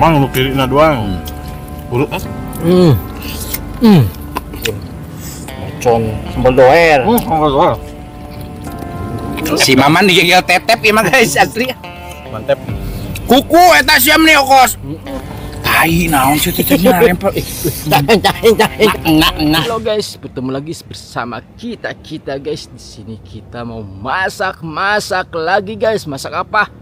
Mang nu kiri na doang. Urut ah. Con sambal doer. Sambal doer. Si Maman digigil tetep ya mah guys asli. Mantep. Kuku eta siam nih okos. Tai naon sih tetenya rempel. Enggak. Halo guys, bertemu lagi bersama kita guys. Di sini kita mau masak lagi guys. Masak apa?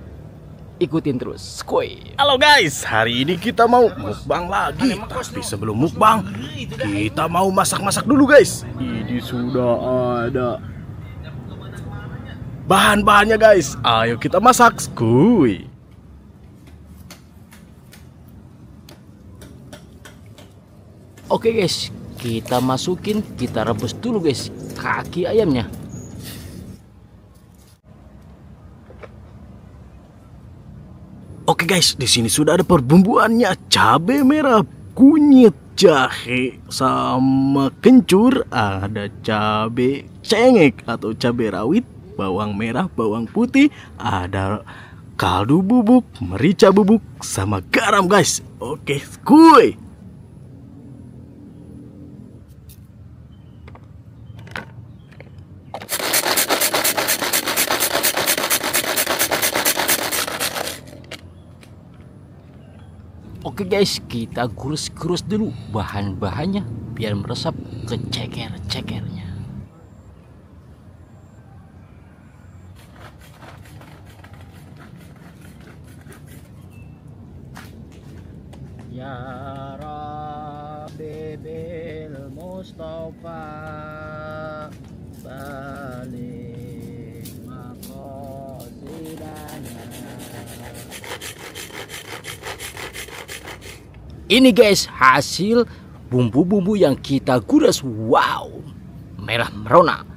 Ikutin terus. Skuy. Halo guys, hari ini kita mau mukbang lagi. Tapi sebelum mukbang, kita mau masak-masak dulu guys. Ini sudah ada bahan-bahannya guys. Ayo kita masak skuy. Oke guys, kita masukin, kita rebus dulu guys kaki ayamnya. Oke guys, di sini sudah ada perbumbuannya, cabai merah, kunyit, jahe, sama kencur, ada cabai cengek atau cabai rawit, bawang merah, bawang putih, ada kaldu bubuk, merica bubuk, sama garam guys. Oke, kuy. Oke guys, kita gurus dulu bahan-bahannya biar meresap ke ceker-cekernya. Ya Rabbi bil Mustafa balik maqasidana. Ini guys hasil bumbu-bumbu yang kita gures. Wow, merah merona.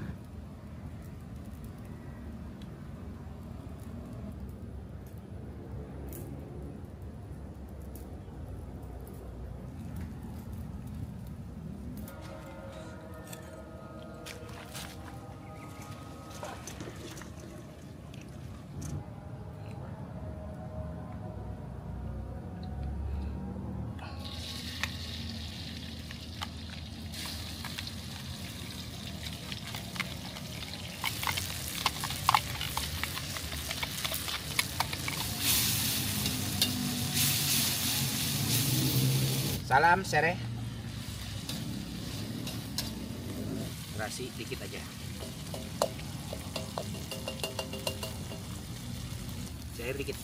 Salam sere. Terasi dikit aja. Cair dikit.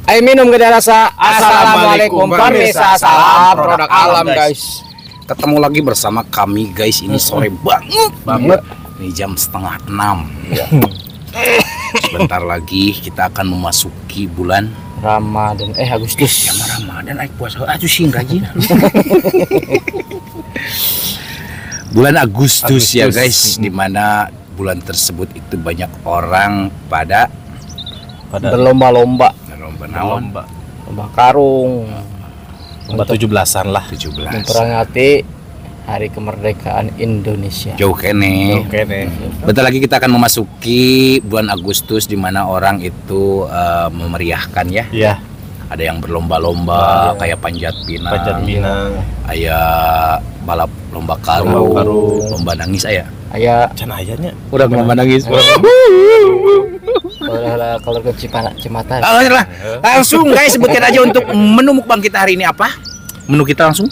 Ayo minum gede rasa. Assalamualaikum pemirsa, salam produk alam guys. Ketemu lagi bersama kami guys. Ini sore banget. Ini jam 5:30 ya. Sebentar lagi kita akan memasuki bulan Ramadan. Agustus. Ya Ramadan aik puasa. Aduh sing rajin. Bulan Agustus ya guys, dimana bulan tersebut itu banyak orang pada berlomba-lomba. Lomba Karung. Lomba 17-an lah. 17. Memperingati Hari Kemerdekaan Indonesia. Jauh kene. Bentar lagi kita akan memasuki bulan Agustus di mana orang itu memeriahkan ya. Iya. Ada yang berlomba-lomba kayak panjat pinang. Kayak balap lomba karung. Lomba nangis aya. Aya Can ayanya. Udah lomba nangis. Kalau ke Cimatan. Langsung guys sebutkan aja untuk menu mukbang kita hari ini apa? menu kita langsung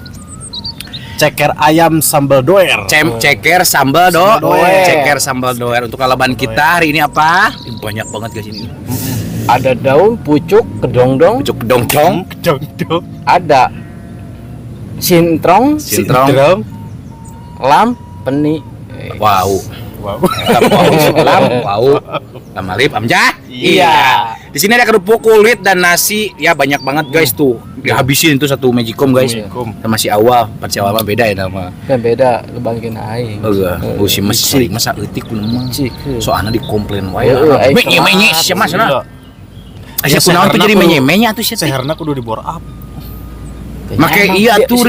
Ceker ayam sambal doer. ceker sambal doer. ceker sambal doer. Untuk kalaban kita hari ini apa? Banyak banget guys ini. Ada daun pucuk kedongdong, Pucuk kedongdong, ada sintrong, lam, peni. wow, Wow. Lam alif, amjad. Iya. Di sini ada kerupuk kulit dan nasi, ya banyak banget guys tuh. Dihabisin itu satu magicom guys. Masih awal mah beda ya nama. Kan beda lebangkeun aing. Oh si mas sering masa eutik kunaon mah. Soalna dikomplain wae. Heeh, Menye sia mas na. Asa Ya, kunaon tuh seherna jadi kudu- menye atuh sia. Seherna kudu di bore up. Make iya tuh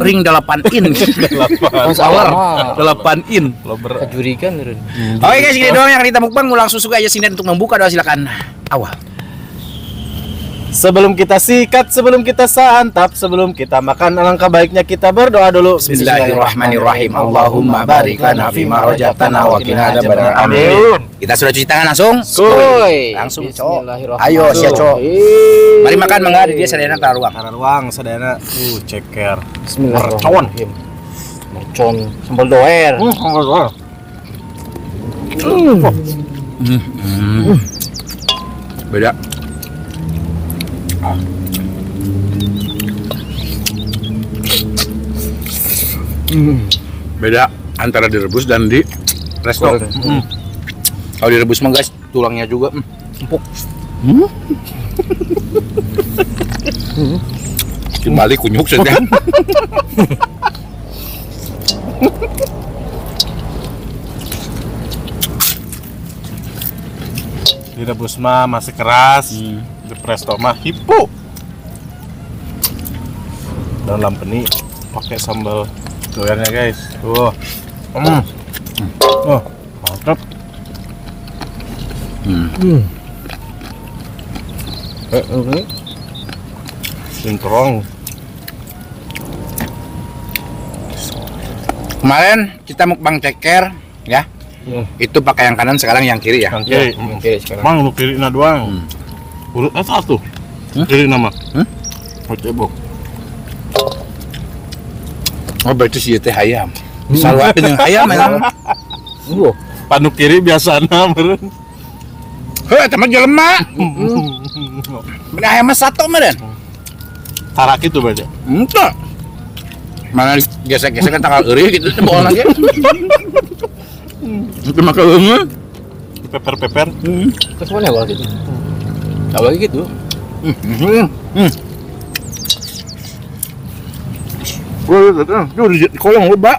ring 8 in. Mas awal mah 8 in. Lober. kajurikan meureun. Oke guys, ini doang yang kita mukbang. Mau langsung suka aja sini untuk membuka doa silakan. Awal. Sebelum kita sikat, sebelum kita santap, sebelum kita makan, alangkah baiknya kita berdoa dulu. Bismillahirrahmanirrahim. Allahumma barik lana fima razaqtana wa qina adzabannar. Amin. Kita sudah cuci tangan langsung. Kuy. Langsung, Cok. Bismillahirrahmanirrahim. Ayo, sia, Cok. Mari makan mangga di dia sadayana taruang. Karena ruang sadayana ceker. Bismillahirrahmanirrahim. Mercon sambal doer. Beda. Beda antara direbus dan di resto. Kalau direbus mah guys, tulangnya juga empuk. Kembali kunyuk saja. Direbus mah masih keras. Di presto mah hipo. Dan lampeni pakai sambal doernya guys. Tuh. Oh, mantap. Sintrong. Kemarin kita mukbang ceker ya. Itu pakai yang kanan, sekarang yang kiri ya. Yang kiri. Oke, sekarang. Mang lu kiri na doang. Urut satu. Kiri nama. Cebok. Oh berarti si teh ayam. Selalu dengan ayam ya. Panu kiri biasana meureun. Heh, teman jelema. Bener ayam mah satu meureun. Tarak itu berarti. Entah. Mana gesek-gesek kan tanggal euri gitu bohong lagi. Itu mah keungeun. Peper-peper. Kesuanya awal gitu. Awal gitu. Tuh di kolong loba.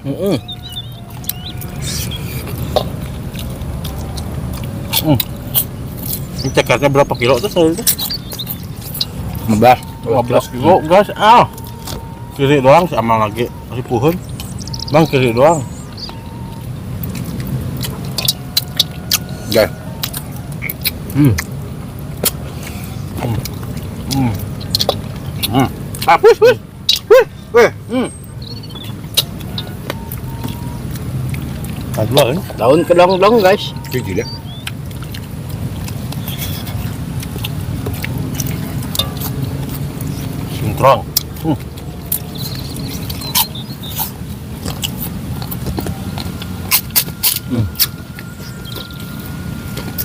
Ini cekernya berapa kilo tuh saya itu? 15 kilo guys. Kiri doang si amal lagi masih puhun. Bang kiri doang. Guys. Kadua kan? Daun kedong-dong guys. Gigi deh. Sintrong.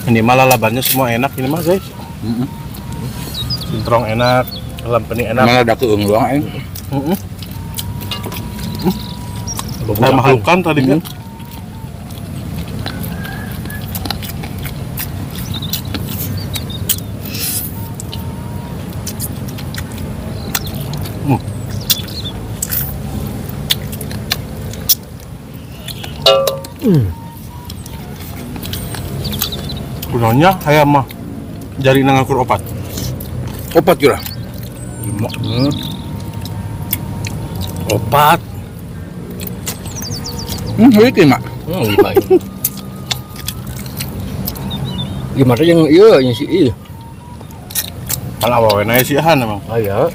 Ini malah labannya semua enak ini mah guys. Sintrong enak, lampeni enak. Mana ada keung doang aing. Saya mahalukan tadi kan. Gunanya ayam mah jari nangakur opat. Opat jura. Opat. Itu mak. Lima. Gimana yang yang si iya. Kan awawe na siahan emang. Aya.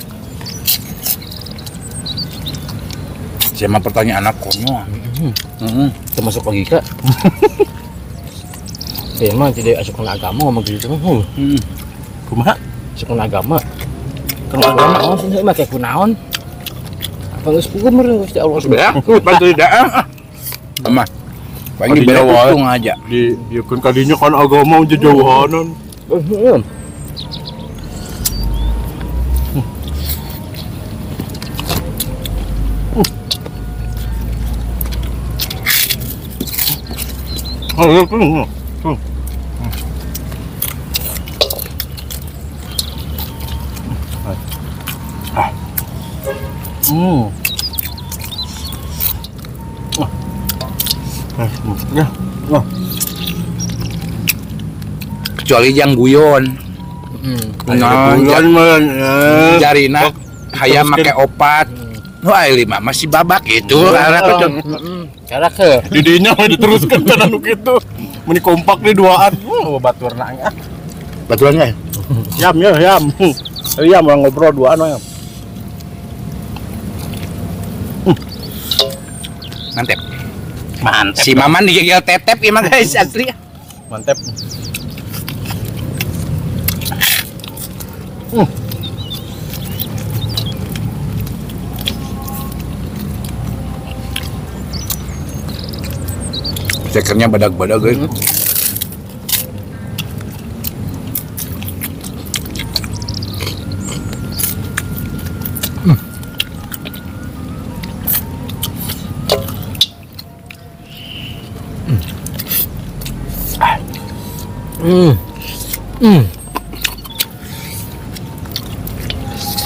Siapa pertanyaan anak konyol. Termasuk logika. Saya mah tidak asukan agama ngomong gitu. Kumaha? Asukan agama. Kalau agama oh sih mah kayak kunaon. Kalau sepuluh meren Gusti Allah. Ya, bantu tidak. Mah. Paling Kadinya wae. untung aja. Di kan kadinya kan agama jauhanan. Ayo tuh. Ya. Kecuali yang guyon. Nah, Bulan man. jarina hayam make opat. Wah, lima masih babak itu. Cara ke. Didinya mah diteruskan kan anu kitu. Meni kompak nih duaan. Batur nanya. Batuannya. Yam ya, yam. Yam orang ngobrol duaan mah. Mantep. Mantep. Si Maman digigil tetep ya mah guys asli. Mantep. Cekernya badak-badak guys.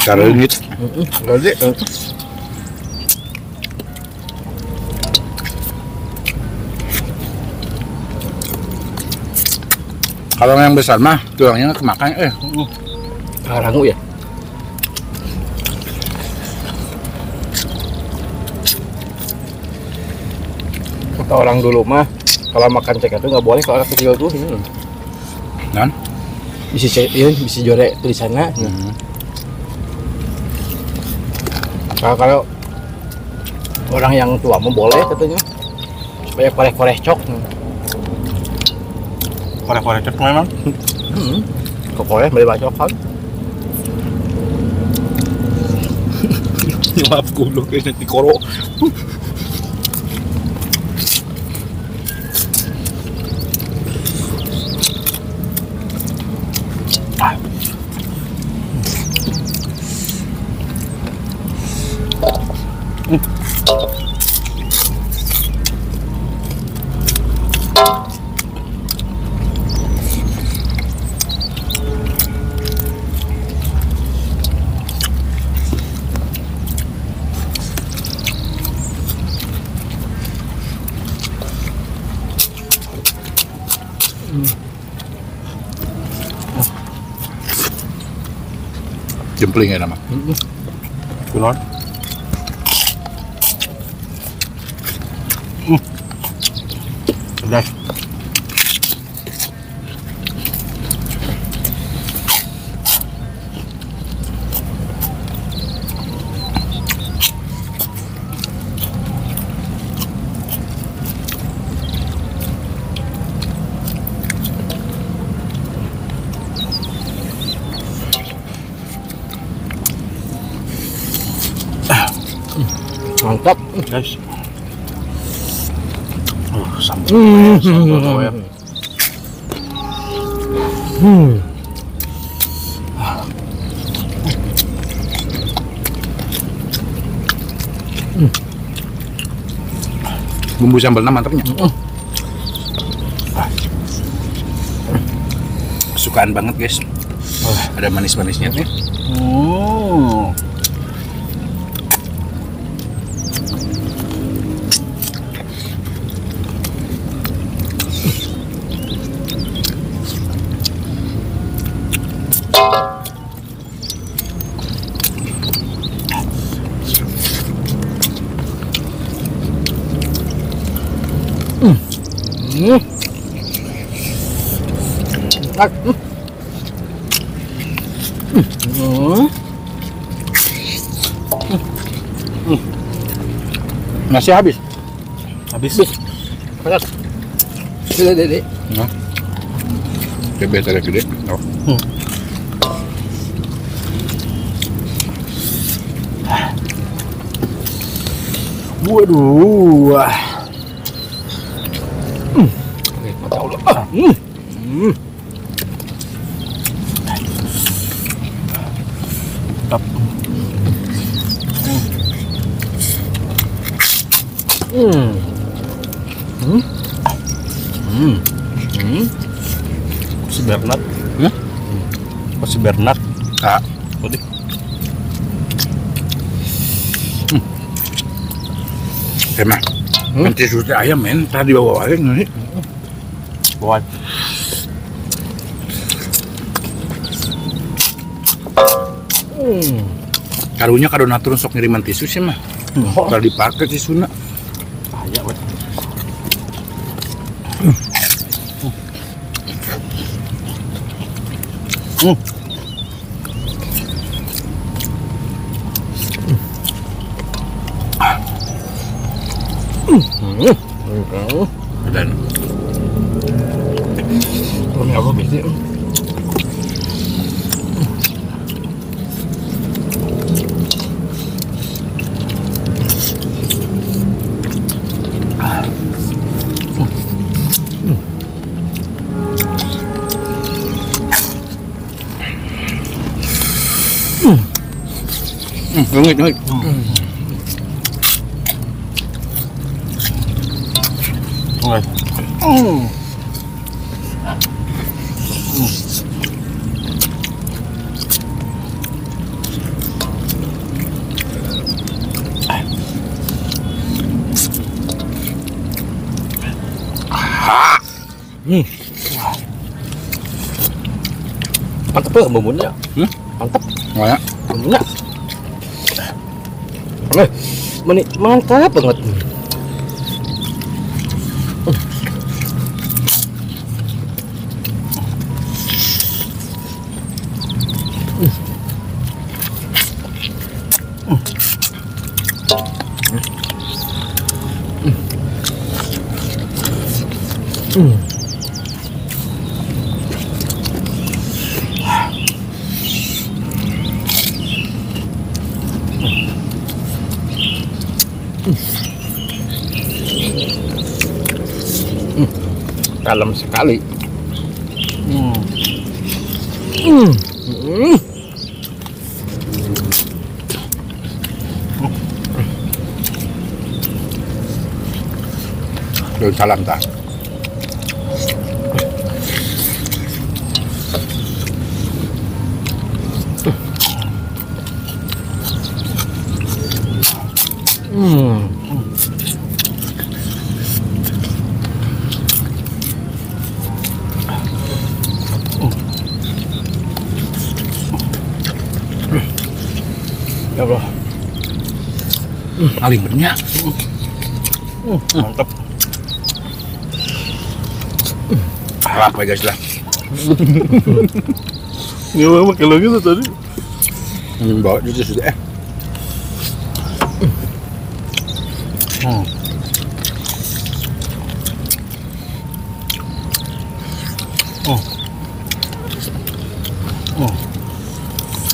Karengit. Jadi Kalau yang besar mah tulangnya kemakan karangu ya. Kata orang dulu mah kalau makan ceket itu nggak boleh kalau anak kecil tuh ini. non. Bisa jorek tulisannya. Kalau orang yang tua mau boleh katanya supaya korek-korek cok. Korek-korek cek memang. Korek beli bacok kan. Maaf kulo guys nanti koro. Jempling ya nama. Kulon. Pedas. Mantap. Guys. Sambal ya. Bumbu sambalnya mantapnya. Kesukaan banget guys. Ada manis-manisnya nih. Nasi habis. Habis. Berat. Sudah Dede. Nah. Bebek ada gede. Oh. Waduh. Mantap Allah. Mantap. Si Bernard. Si Bernard. Kak. Udah. Emang. Nanti sudah ayam men. Tadi bawa ayam nih. Bawa. Karunya kado naturun sok ngiriman tisu sih mah. Kalau dipakai tisuna. Bahaya weh. Dan ini apa biasanya? Ngit. Mantap tuh bumbunya. Mantap. Banyak. Bumbunya. Mantap banget. Dalam sekali. Daun salam tak? Ya Allah. Paling banyak. Mantap. Apa guys lah. Nggak mau pakai lagi tuh tadi. Bawa juga sudah.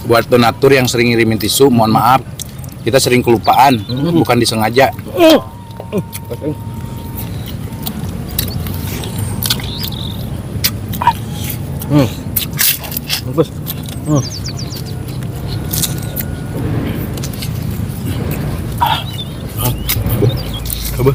Buat donatur yang sering ngirimin tisu, mohon maaf, kita sering kelupaan, bukan disengaja. Bagus. Coba.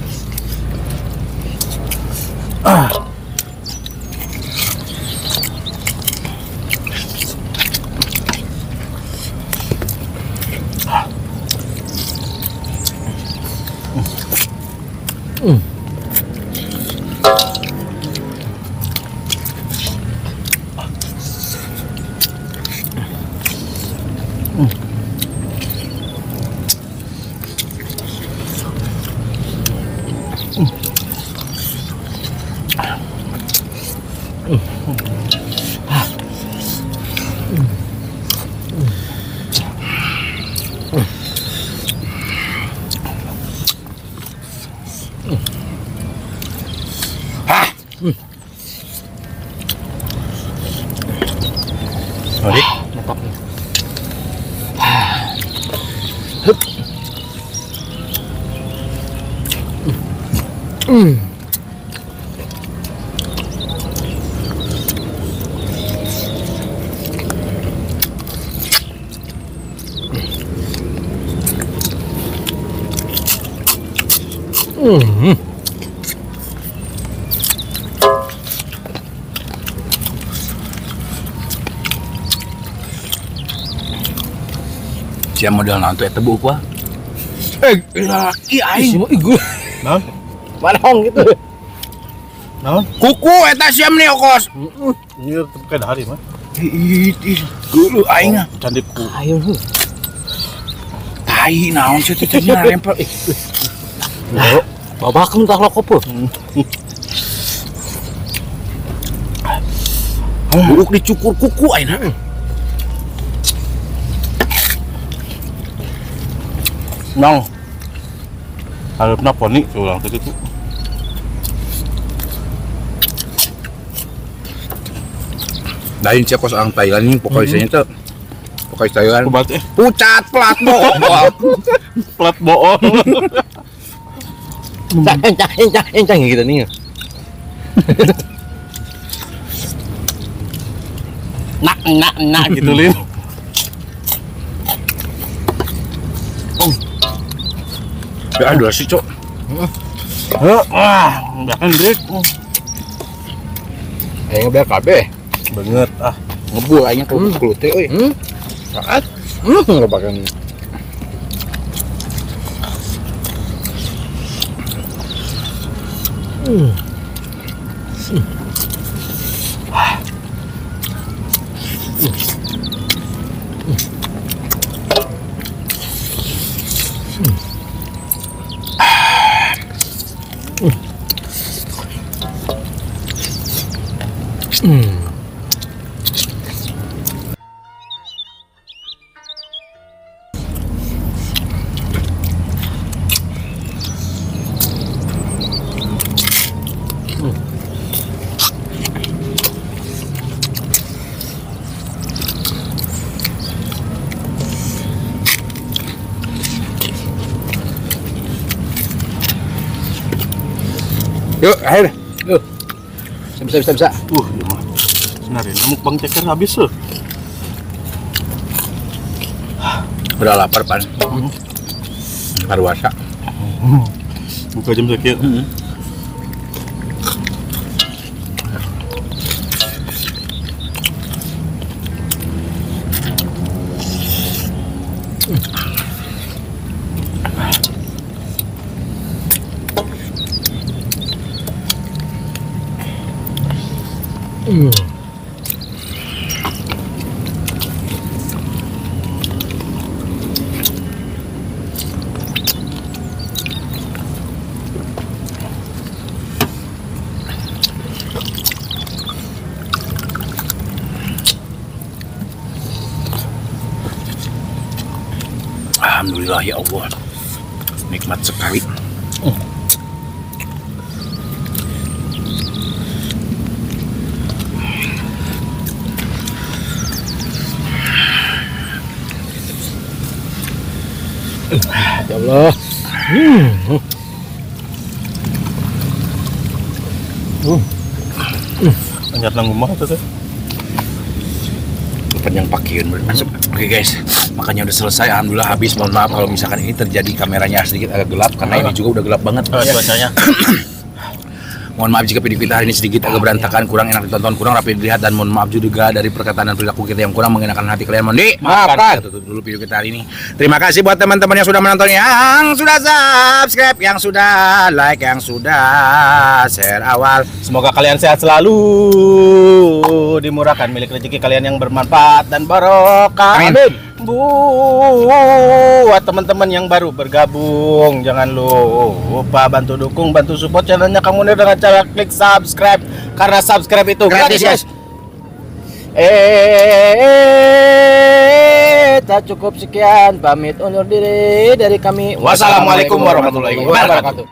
Oke, mantap nih. Siapa modal nanti ya tebu kuah. Laki aing. Naon? Manong gitu. Naon? Kuku eta siam nih okos. Ieu teu dari mah. Ih, gulu aing ah. Candipku. Ayo. Tai naon sih teh nya rempel. Babak entah lo kopo. Buruk dicukur kuku aing. Nang. Harapna poni ulang teh kitu. Lain sia kos ang Thailand ini pokoknya teh. Pokoknya Thailand. Kubat Pucat plat bohong. plat bohong. Encang gitu nih. Nak gitu Lin. Ya aduh sih, Cok. Bahkan Dek. Ayo ngeber kabeh. Banget Ngebul aing kuku teh euy. Saat. Ngebakan. Yuk, akhir. Bisa. iya mah. Sebenarnya mukbang ceker habis tuh. Udah lapar pan. Arwasa. Buka jam sekian. Alhamdulillah ya Allah. Nikmat sekali. Ya Allah. Anyar nang rumah tuh teh. Panjang pakaian masuk. Oke guys, makanya udah selesai. Alhamdulillah habis. Mohon maaf kalau misalkan ini terjadi kameranya sedikit agak gelap karena ini juga udah gelap banget. Cuacanya. Mohon maaf jika video kita hari ini sedikit agak berantakan, kurang enak ditonton, kurang rapi dilihat, dan mohon maaf juga dari perkataan dan perilaku kita yang kurang mengenakan hati kalian. Mohon dimaafkan. Kita tutup dulu video kita hari ini. Terima kasih buat teman-teman yang sudah menonton, yang sudah subscribe, yang sudah like, yang sudah share awal. Semoga kalian sehat selalu, dimurahkan milik rezeki kalian yang bermanfaat dan barokah. Amin. Buat teman-teman yang baru bergabung, jangan lupa bantu dukung, bantu support channelnya Kang Munir dengan cara klik subscribe, karena subscribe itu gratis guys. Tak cukup sekian, pamit undur diri dari kami. Wassalamualaikum warahmatullahi wabarakatuh.